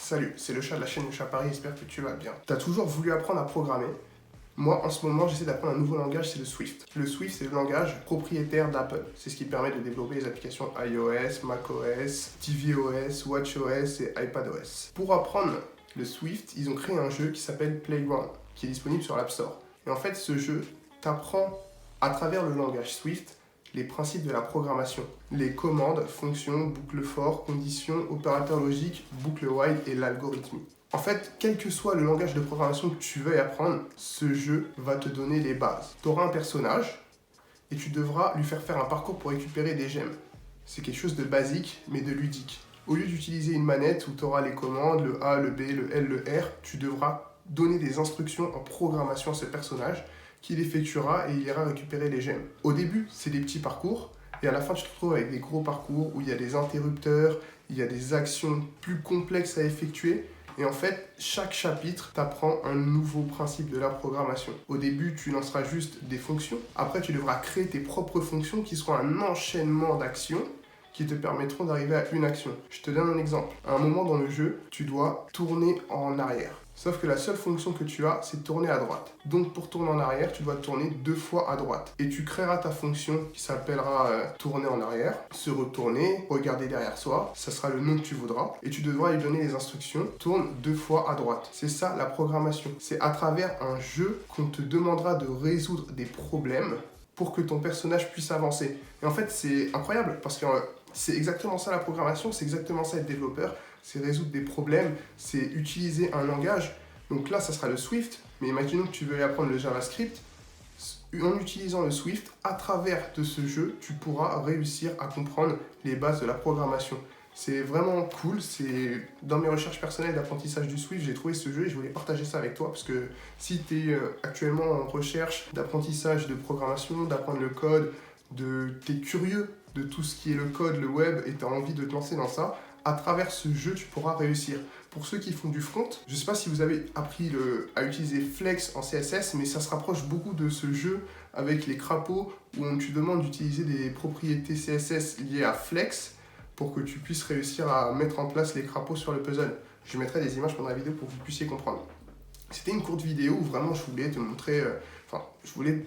Salut, c'est le chat de la chaîne Le Chat Paris, j'espère que tu vas bien. T'as toujours voulu apprendre à programmer? Moi, en ce moment, j'essaie d'apprendre un nouveau langage, c'est le Swift. Le Swift, c'est le langage propriétaire d'Apple. C'est ce qui permet de développer les applications iOS, macOS, tvOS, watchOS et iPadOS. Pour apprendre le Swift, ils ont créé un jeu qui s'appelle Playground, qui est disponible sur l'App Store. Et en fait, ce jeu t'apprend à travers le langage Swift les principes de la programmation, les commandes, fonctions, boucles for, conditions, opérateurs logiques, boucle while et l'algorithmie. En fait, quel que soit le langage de programmation que tu veuilles apprendre, ce jeu va te donner les bases. Tu auras un personnage et tu devras lui faire un parcours pour récupérer des gemmes. C'est quelque chose de basique mais de ludique. Au lieu d'utiliser une manette où tu auras les commandes, le A, le B, le L, le R, tu devras donner des instructions en programmation à ce personnage qu'il effectuera et il ira récupérer les gemmes. Au début, c'est des petits parcours et à la fin, tu te retrouves avec des gros parcours où il y a des interrupteurs, il y a des actions plus complexes à effectuer. Et en fait, chaque chapitre t'apprend un nouveau principe de la programmation. Au début, tu lanceras juste des fonctions. Après, tu devras créer tes propres fonctions qui seront un enchaînement d'actions qui te permettront d'arriver à une action. Je te donne un exemple. À un moment dans le jeu, tu dois tourner en arrière. Sauf que la seule fonction que tu as, c'est tourner à droite. Donc pour tourner en arrière, tu dois tourner 2 fois à droite. Et tu créeras ta fonction qui s'appellera tourner en arrière, se retourner, regarder derrière soi, ça sera le nom que tu voudras. Et tu devras lui donner les instructions, tourne 2 fois à droite. C'est ça la programmation. C'est à travers un jeu qu'on te demandera de résoudre des problèmes pour que ton personnage puisse avancer. Et en fait, c'est incroyable parce que c'est exactement ça la programmation, c'est exactement ça être développeur, c'est résoudre des problèmes, c'est utiliser un langage. Donc là, ça sera le Swift, mais imaginons que tu veux apprendre le JavaScript. En utilisant le Swift, à travers de ce jeu, tu pourras réussir à comprendre les bases de la programmation. C'est vraiment cool, c'est dans mes recherches personnelles d'apprentissage du Swift, j'ai trouvé ce jeu et je voulais partager ça avec toi parce que si tu es actuellement en recherche d'apprentissage de programmation, d'apprendre le code, tu es curieux de tout ce qui est le code, le web et tu as envie de te lancer dans ça, à travers ce jeu, tu pourras réussir. Pour ceux qui font du front, je ne sais pas si vous avez appris à utiliser Flex en CSS, mais ça se rapproche beaucoup de ce jeu avec les crapauds où on te demande d'utiliser des propriétés CSS liées à Flex pour que tu puisses réussir à mettre en place les crapauds sur le puzzle. Je mettrai des images pendant la vidéo pour que vous puissiez comprendre. C'était une courte vidéo où vraiment je voulais te montrer, je voulais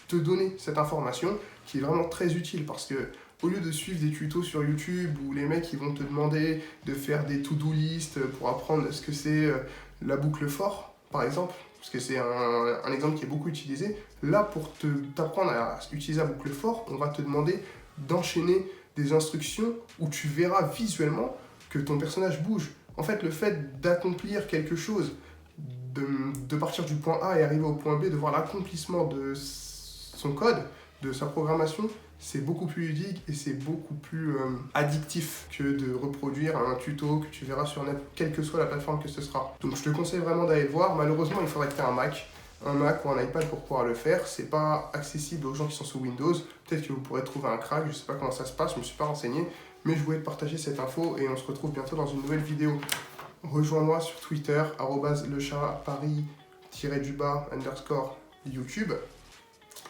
te donner cette information qui est vraiment très utile parce que au lieu de suivre des tutos sur YouTube où les mecs ils vont te demander de faire des to-do list pour apprendre ce que c'est la boucle for, par exemple, parce que c'est un exemple qui est beaucoup utilisé, là pour t'apprendre à utiliser la boucle for, on va te demander d'enchaîner des instructions où tu verras visuellement que ton personnage bouge. En fait, le fait d'accomplir quelque chose, de partir du point A et arriver au point B, de voir l'accomplissement de son code, de sa programmation, c'est beaucoup plus ludique et c'est beaucoup plus addictif que de reproduire un tuto que tu verras sur net, quelle que soit la plateforme que ce sera. Donc je te conseille vraiment d'aller le voir. Malheureusement, il faudrait que tu aies un Mac ou un iPad pour pouvoir le faire. C'est pas accessible aux gens qui sont sous Windows. Peut-être que vous pourrez trouver un crack, je sais pas comment ça se passe, je me suis pas renseigné, mais je voulais te partager cette info et on se retrouve bientôt dans une nouvelle vidéo. Rejoins-moi sur Twitter, @lechat_paris_YouTube.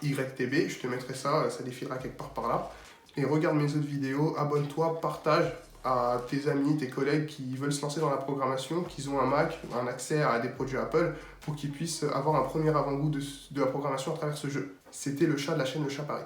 YTB, je te mettrai ça défilera quelque part par là. Et regarde mes autres vidéos, abonne-toi, partage à tes amis, tes collègues qui veulent se lancer dans la programmation, qui ont un Mac, un accès à des produits Apple, pour qu'ils puissent avoir un premier avant-goût de la programmation à travers ce jeu. C'était le chat de la chaîne Le Chat Paris.